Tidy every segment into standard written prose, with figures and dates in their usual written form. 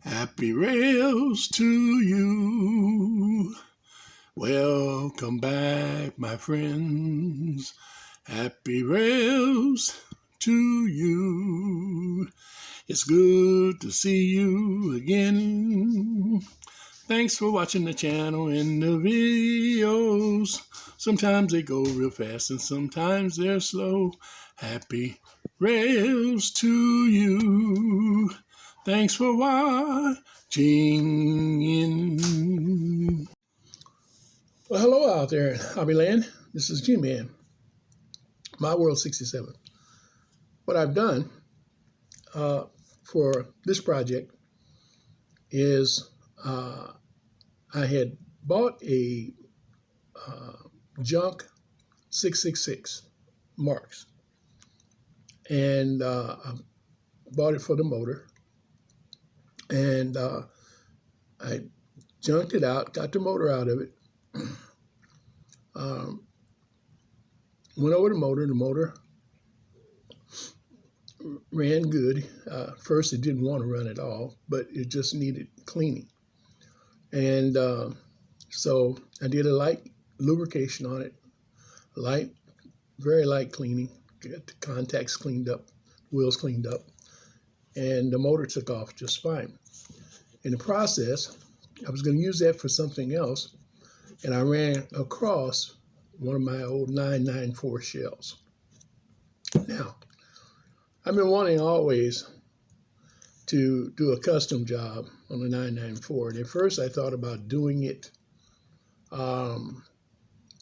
Happy rails to you. Welcome back, my friends. Happy rails to you. It's good to see you again. Thanks for watching the channel and the videos. Sometimes they go real fast and sometimes they're slow. Happy rails to you. Thanks for watching. Well, hello out there in Hobbyland. This is G-Man, My World 67. What I've done for this project is I had bought a junk 666 Marks, and I bought it for the motor, and I junked it out, got the motor out of it, went over the motor ran good. First it didn't want to run at all, but it just needed cleaning. And so I did a light lubrication on it, very light cleaning, got the contacts cleaned up, wheels cleaned up, and the motor took off just fine. In the process, I was going to use that for something else, and I ran across one of my old 994 shells. Now, I've been wanting always to do a custom job on the 994. And at first I thought about doing it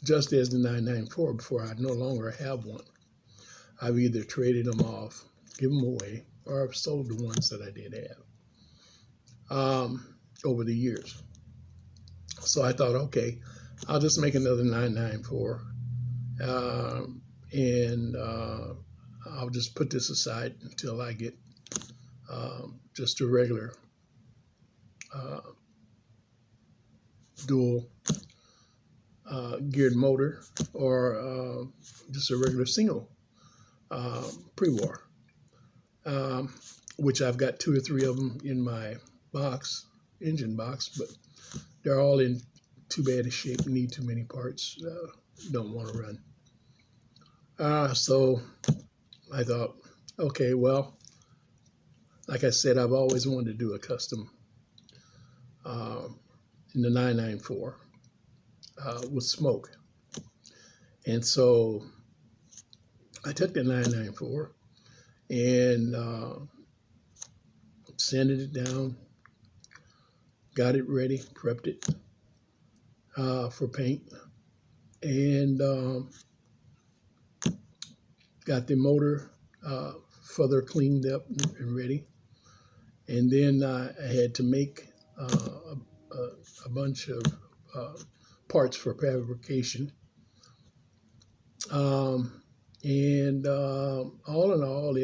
just as the 994 before I no longer have one. I've either traded them off, given them away, or I've sold the ones that I did have over the years. So I thought, okay, I'll just make another 994 and I'll just put this aside until I get just a regular dual geared motor, or just a regular single pre-war, which I've got 2 or 3 of them in my engine box, but they're all in too bad a shape, need too many parts, don't want to run. So I thought, okay, well, like I said, I've always wanted to do a custom in the 994 with smoke. And so I took the 994 and sanded it down, got it ready, prepped it for paint, and got the motor further cleaned up and ready. And then I had to make a bunch of parts for fabrication. And all in all,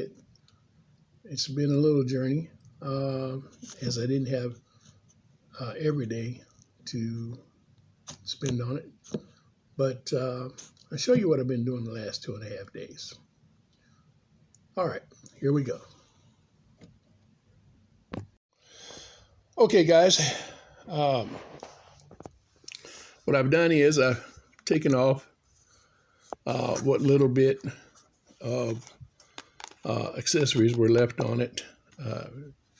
it's been a little journey, as I didn't have every day to spend on it. But I'll show you what I've been doing the last 2.5 days. All right, here we go. Okay, guys, what I've done is I've taken off what little bit of accessories were left on it.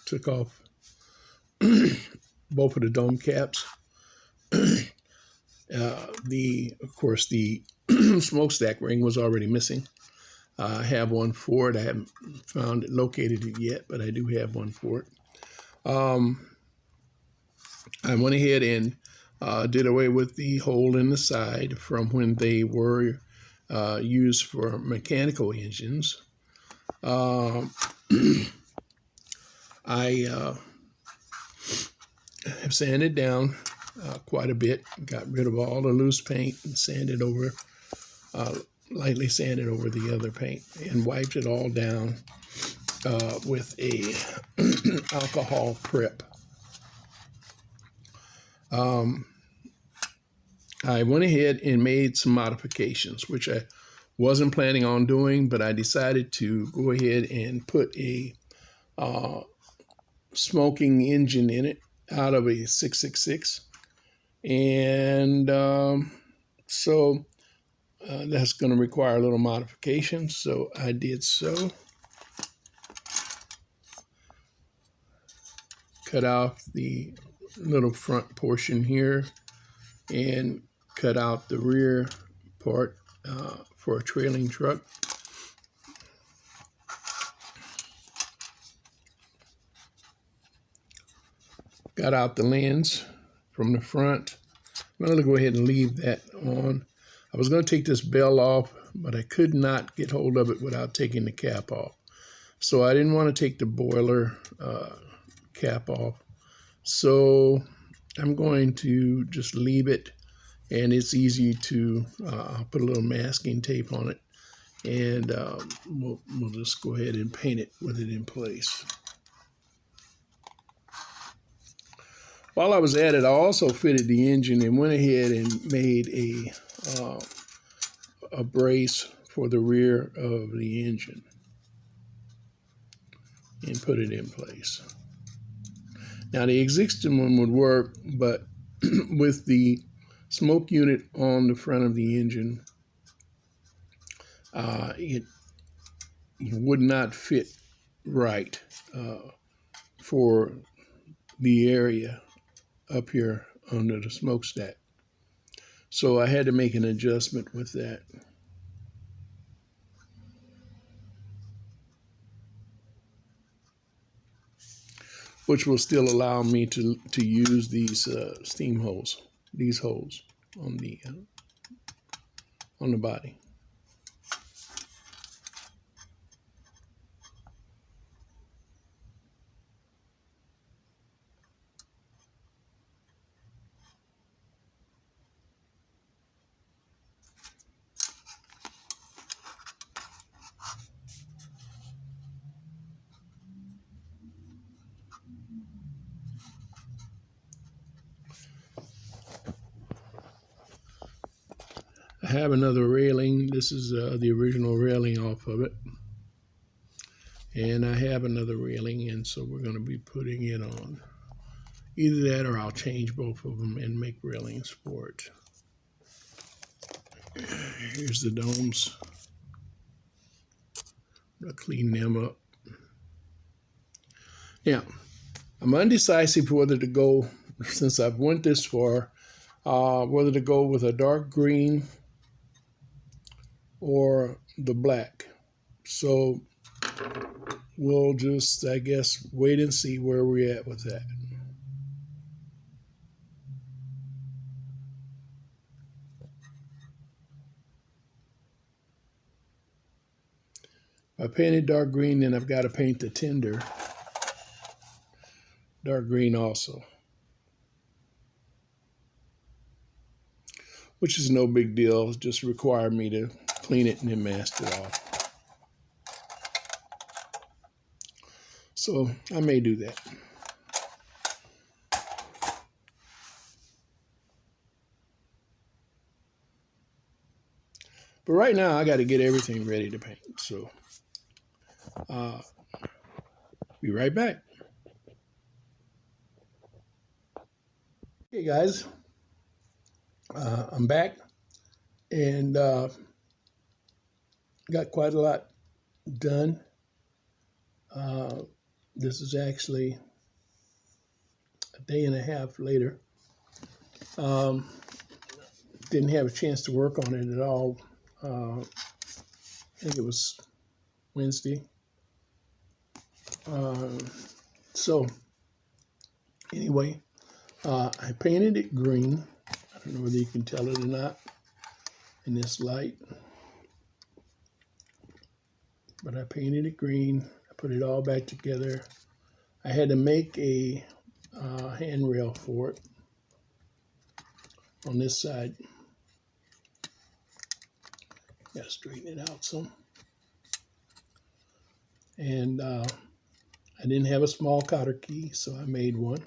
Took off both of the dome caps. Of course, the smokestack ring was already missing. I have one for it. I haven't located it yet, but I do have one for it. I went ahead and did away with the hole in the side from when they were used for mechanical engines. I have sanded down quite a bit, got rid of all the loose paint and sanded over, lightly sanded over the other paint, and wiped it all down with a alcohol prep. I went ahead and made some modifications, which I wasn't planning on doing, but I decided to go ahead and put a smoking engine in it out of a 666. And so that's going to require a little modification. So I did so. Cut off the little front portion here and cut out the rear part for a trailing truck. Got out the lens from the front. I'm going to go ahead and leave that on. I was going to take this bell off, but I could not get hold of it without taking the cap off. So I didn't want to take the boiler cap off. So I'm going to just leave it, and it's easy to put a little masking tape on it, and we'll just go ahead and paint it with it in place. While I was at it, I also fitted the engine and went ahead and made a brace for the rear of the engine and put it in place. Now the existing one would work, but with the smoke unit on the front of the engine, it would not fit right for the area up here under the smokestack. So I had to make an adjustment with that. Which will still allow me to use these steam holes, these holes on the body. I have another railing. This is the original railing off of it. And I have another railing, and so we're going to be putting it on. Either that or I'll change both of them and make railings for it. Here's the domes. I'll clean them up. Now, I'm undecisive whether to go, since I've went this far, whether to go with a dark green or the black. So we'll just, I guess, wait and see where we're at with that. If I painted dark green, then I've got to paint the tender dark green also, which is no big deal. It just required me to clean it and then mask it off. So I may do that. But right now I got to get everything ready to paint. So be right back. Hey guys, I'm back, and got quite a lot done. This is actually a day and a half later. Didn't have a chance to work on it at all. I think it was Wednesday. So anyway, I painted it green. I don't know whether you can tell it or not in this light, but I painted it green. I put it all back together. I had to make a handrail for it on this side. Got to straighten it out some. And I didn't have a small cotter key, so I made one.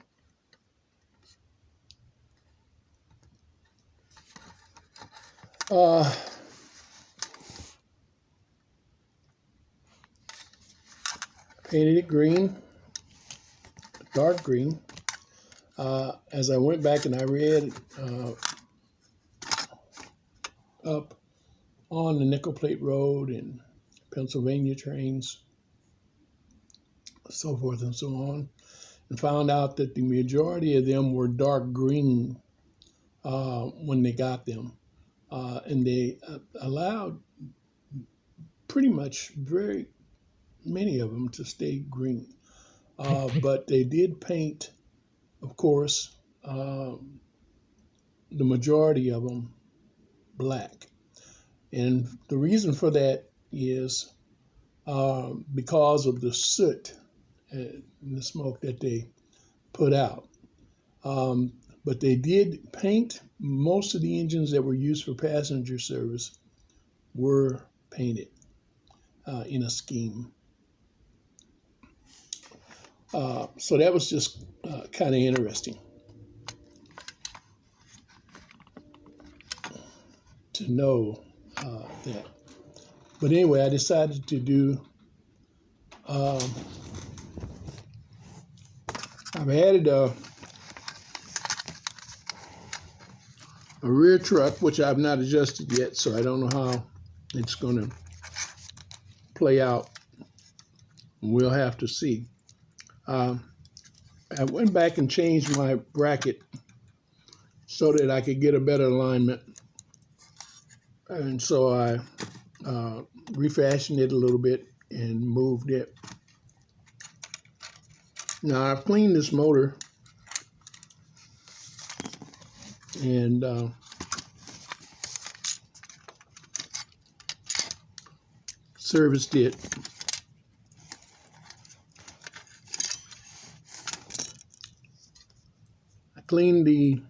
Painted it green. dark green. As I went back and I read up on the Nickel Plate Road and Pennsylvania trains, so forth and so on, and found out that the majority of them were dark green when they got them. And they allowed pretty much very many of them to stay green. But they did paint, of course, the majority of them black. And the reason for that is because of the soot and the smoke that they put out. But they did paint most of the engines that were used for passenger service were painted in a scheme. So that was just kind of interesting to know that. But anyway, I decided to do, I've added a rear truck, which I've not adjusted yet, so I don't know how it's going to play out. We'll have to see. I went back and changed my bracket so that I could get a better alignment. And so I refashioned it a little bit and moved it. Now I've cleaned this motor and serviced it. I cleaned the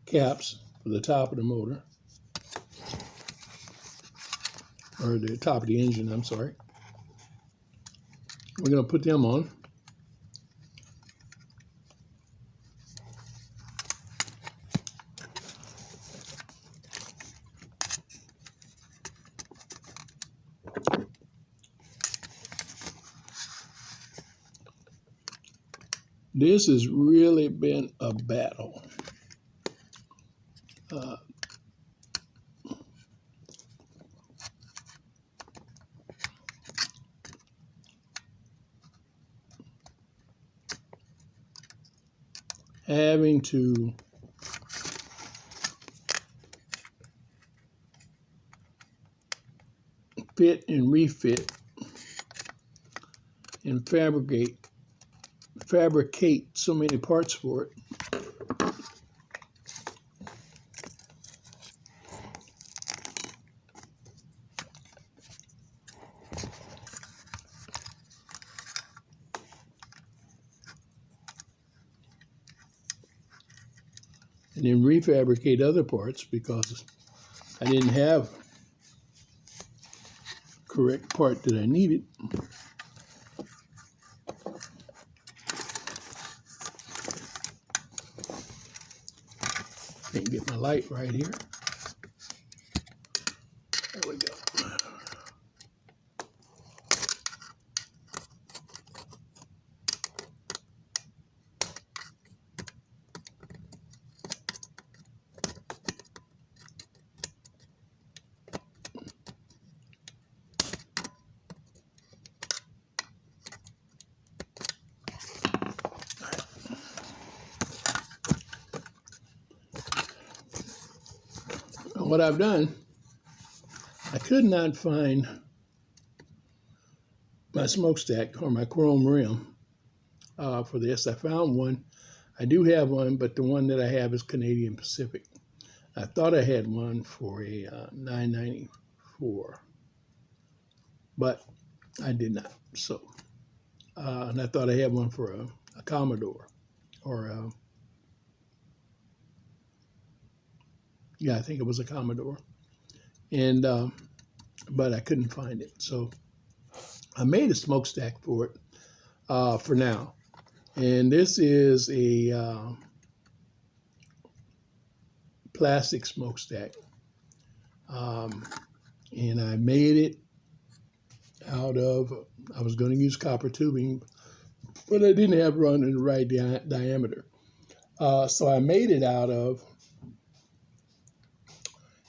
caps for the top of the motor, or the top of the engine, I'm sorry. We're going to put them on. This has really been a battle. Having to fit and refit and fabricate so many parts for it. And then refabricate other parts because I didn't have correct part that I needed. Can't get my light right here. There we go. What I've done, I could not find my smokestack or my chrome rim for this. I found one. I do have one, but the one that I have is Canadian Pacific. I thought I had one for a 994, but I did not. So, and I thought I had one for a Commodore or yeah, I think it was a Commodore. And, but I couldn't find it. So I made a smokestack for it for now. And this is a plastic smokestack. And I made it out of, I was going to use copper tubing, but I didn't have run in the right diameter. So I made it out of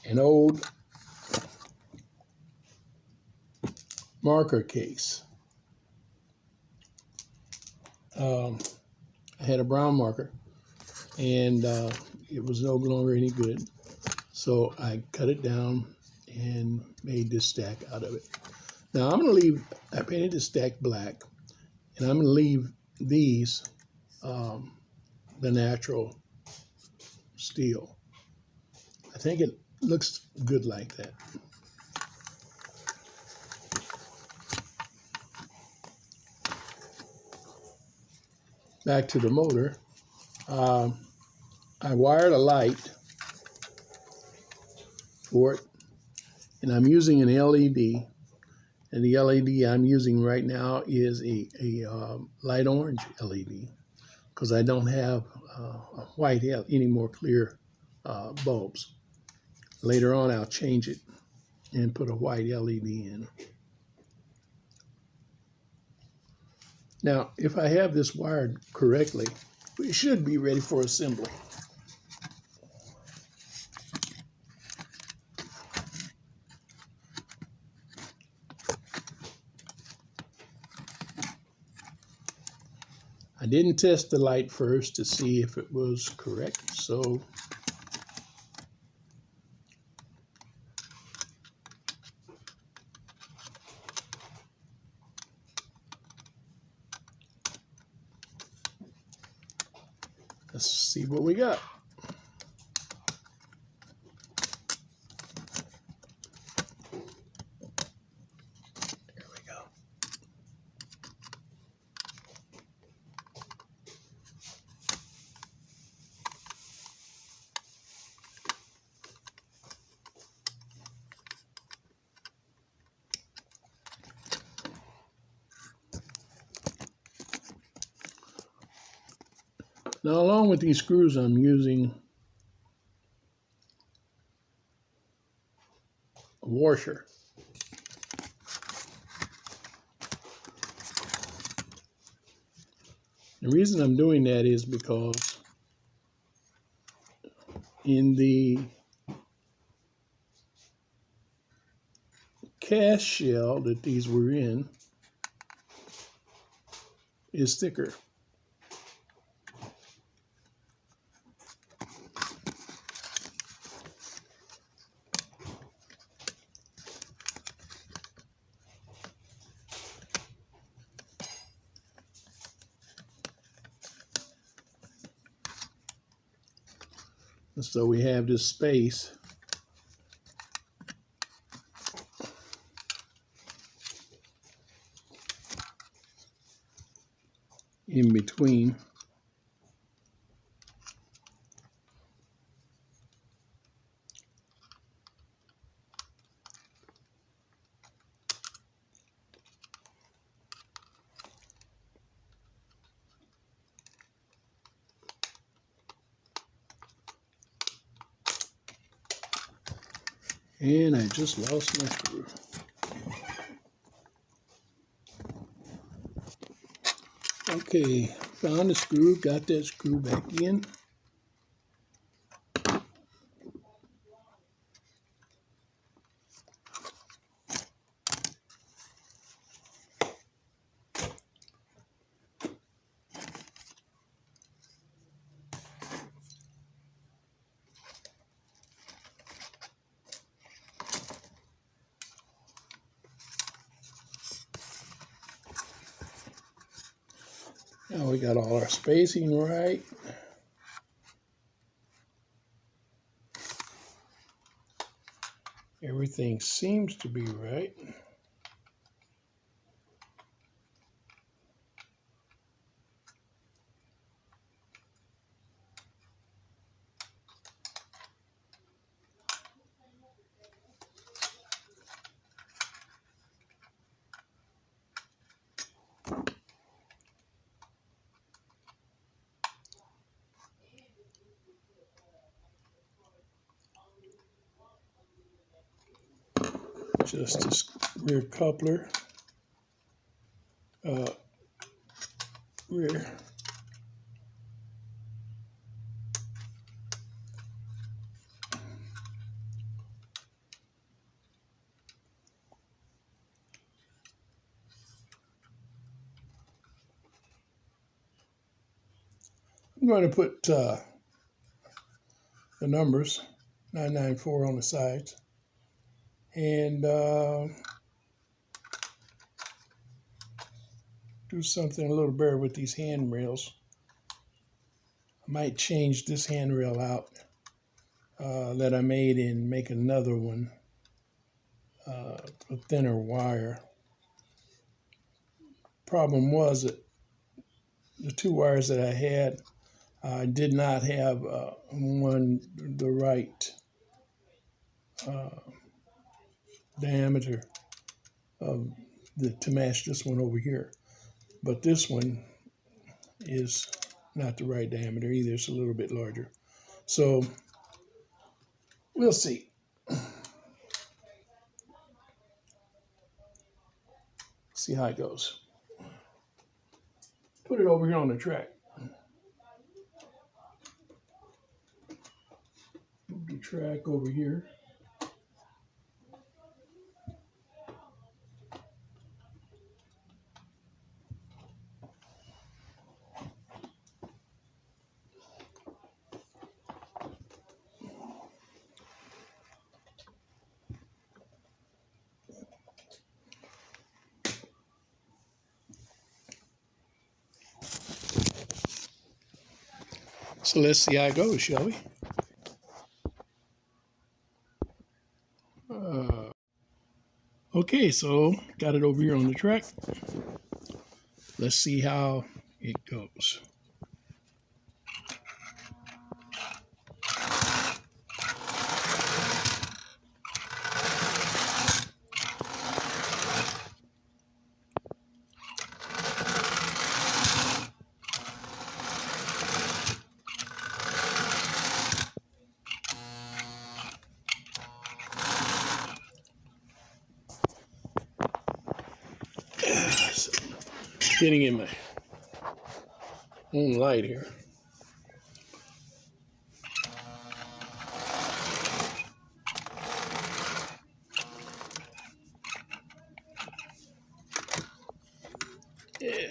an old marker case. I had a brown marker, and it was no longer any good. So I cut it down and made this stack out of it. Now I'm going to leave, I painted the stack black, and I'm going to leave these the natural steel. I think it looks good like that. Back to the motor. I wired a light for it, and I'm using an LED. And the LED I'm using right now is a light orange LED, because I don't have a white any more clear bulbs. Later on, I'll change it and put a white LED in. Now, if I have this wired correctly, we should be ready for assembly. I didn't test the light first to see if it was correct, so let's see what we got. There we go. Now, along with these screws, I'm using a washer. The reason I'm doing that is because in the cast shell that these were in is thicker. And so we have this space in between. And I just lost my screw. Okay, found the screw, got that screw back in. Now we got all our spacing right. Everything seems to be right. just this rear coupler, rear. I'm going to put the numbers 994 on the sides, and do something a little better with these handrails. I might change this handrail out that I made and make another one, a thinner wire. Problem was that the two wires that I had, I did not have the right diameter of to match this one over here. But this one is not the right diameter either. It's a little bit larger. So we'll see. See how it goes. Put it over here on the track. Move the track over here. So let's see how it goes, shall we? Okay, so got it over here on the track. Let's see how it goes. Getting in my own light here. Yeah.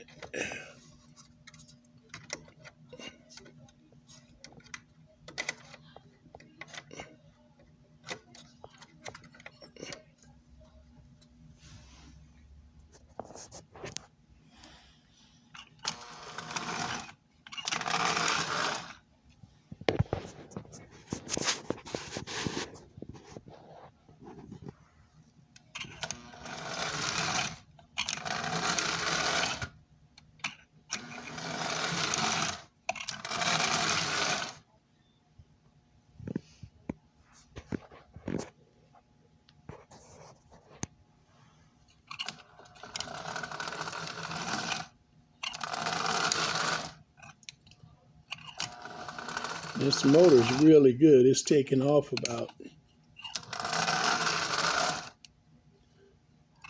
This motor is really good. It's taking off about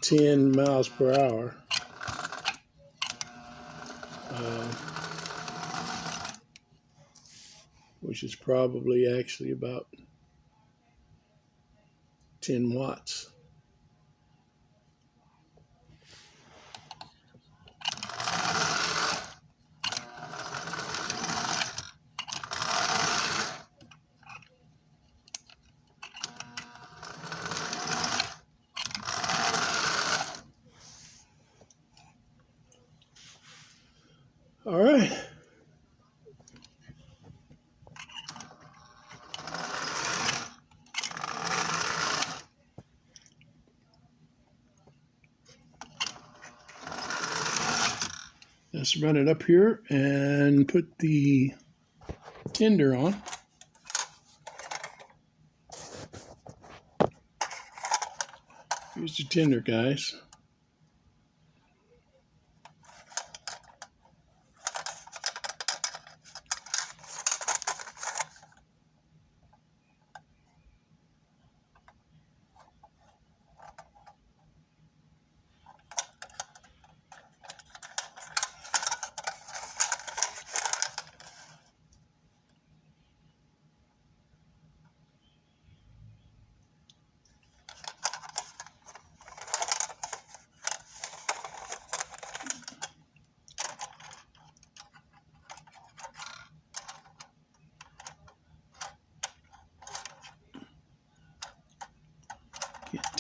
10 miles per hour. Which is probably actually about 10 watts. All right. Let's run it up here and put the tender on. Here's the tender, guys.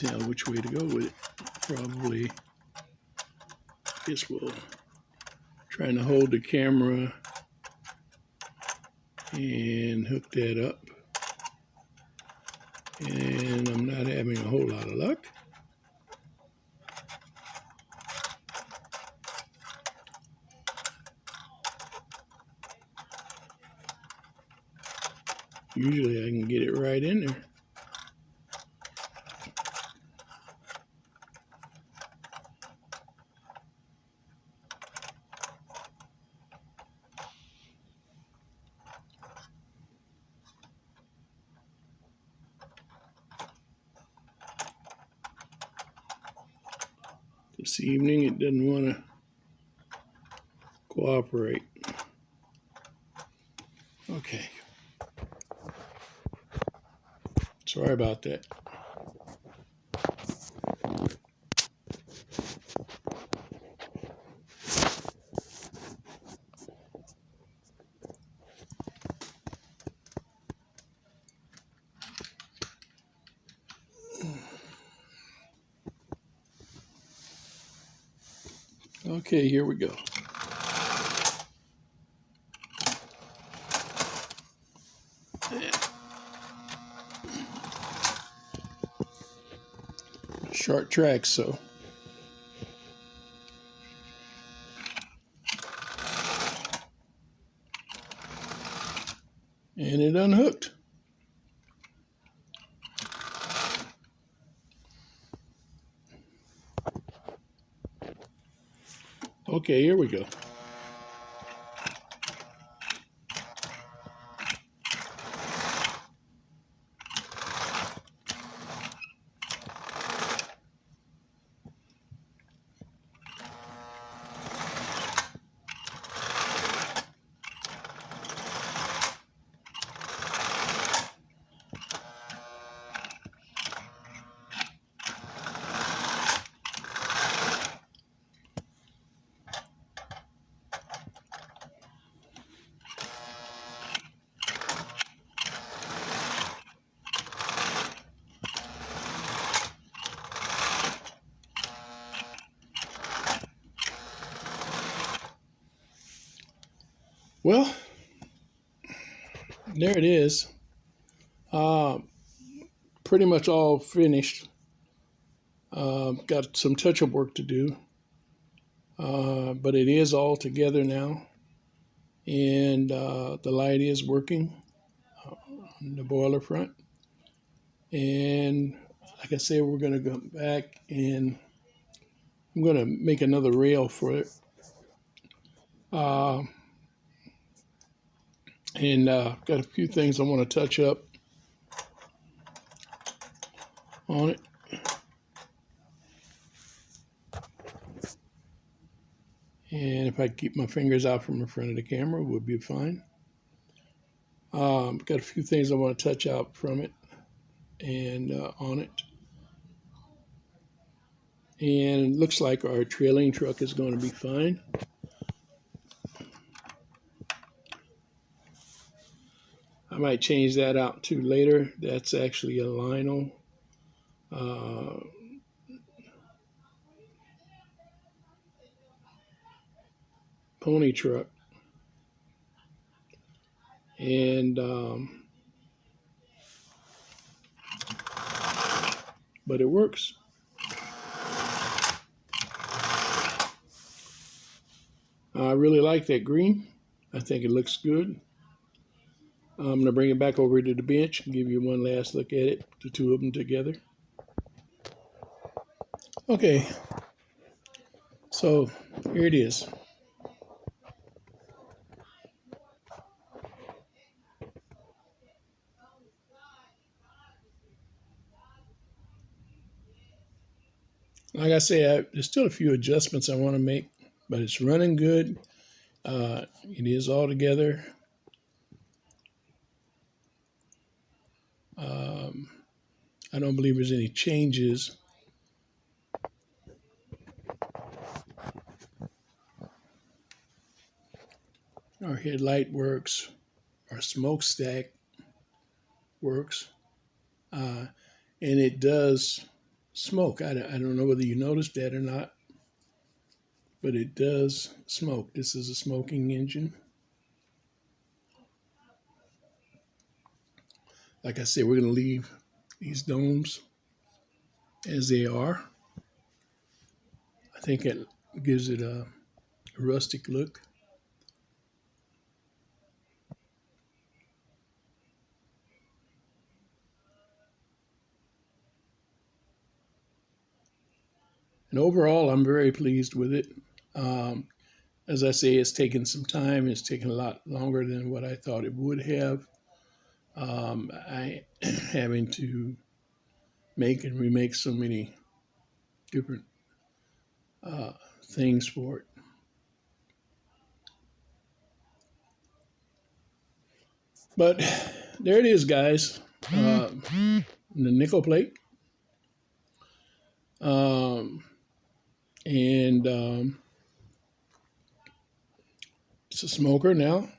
tell which way to go with it. Probably, I guess we'll trying to hold the camera and hook that up. And I'm not having a whole lot of luck. Usually I can get it right in there. This evening it doesn't want to cooperate. Okay. Sorry about that. Okay, here we go. Short track, so. And it unhooked. Okay, here we go. Well, there it is. Pretty much all finished. Got some touch-up work to do, but it is all together now, and the light is working on the boiler front. And like I said, we're going to go back and I'm going to make another rail for it. And got a few things I want to touch up on it. And if I keep my fingers out from the front of the camera, we'll be fine. Got a few things I want to touch out from it and on it. And it looks like our trailing truck is going to be fine. I might change that out too later. That's actually a Lionel pony truck. And but it works. I really like that green. I think it looks good. I'm going to bring it back over to the bench and give you one last look at it, the two of them together. Okay, so here it is. Like I say, there's still a few adjustments I want to make, but it's running good. It is all together. I don't believe there's any changes. Our headlight works. Our smokestack works. And it does smoke. I don't know whether you noticed that or not, but it does smoke. This is a smoking engine. Like I said, we're going to leave these domes as they are. I think it gives it a rustic look. And overall, I'm very pleased with it. As I say, it's taken some time. It's taken a lot longer than what I thought it would have. I having to make and remake so many different things for it. But there it is, guys. The nickel plate. And it's a smoker now.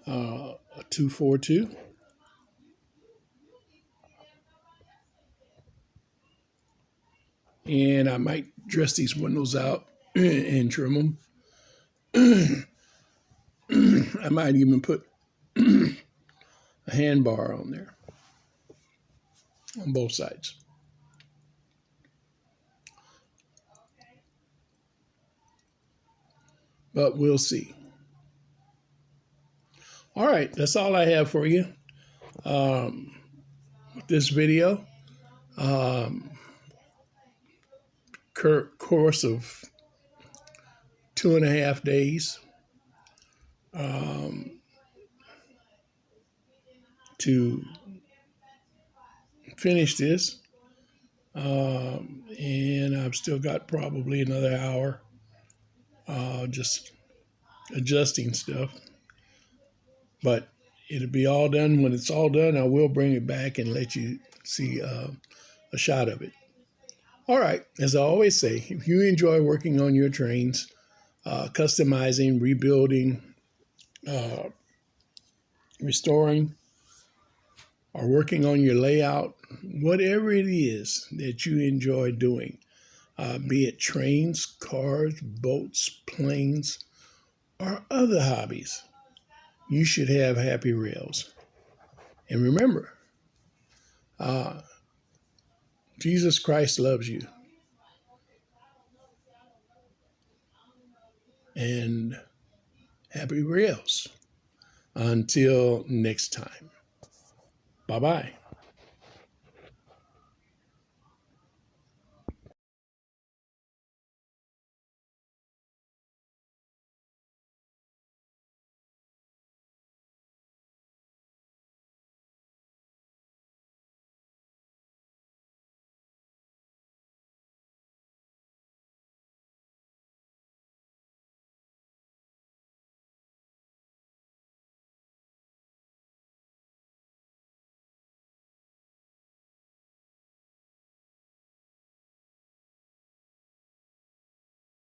A 242. And I might dress these windows out and trim them. I might even put a handbar on there on both sides. But we'll see. All right, that's all I have for you with this video. Course of 2.5 days to finish this, and I've still got probably another hour just adjusting stuff, but it'll be all done. When it's all done, I will bring it back and let you see a shot of it. All right, as I always say, if you enjoy working on your trains, customizing, rebuilding, restoring, or working on your layout, whatever it is that you enjoy doing, be it trains, cars, boats, planes, or other hobbies, you should have Happy Rails. And remember, Jesus Christ loves you. And Happy Rails. Until next time. Bye-bye.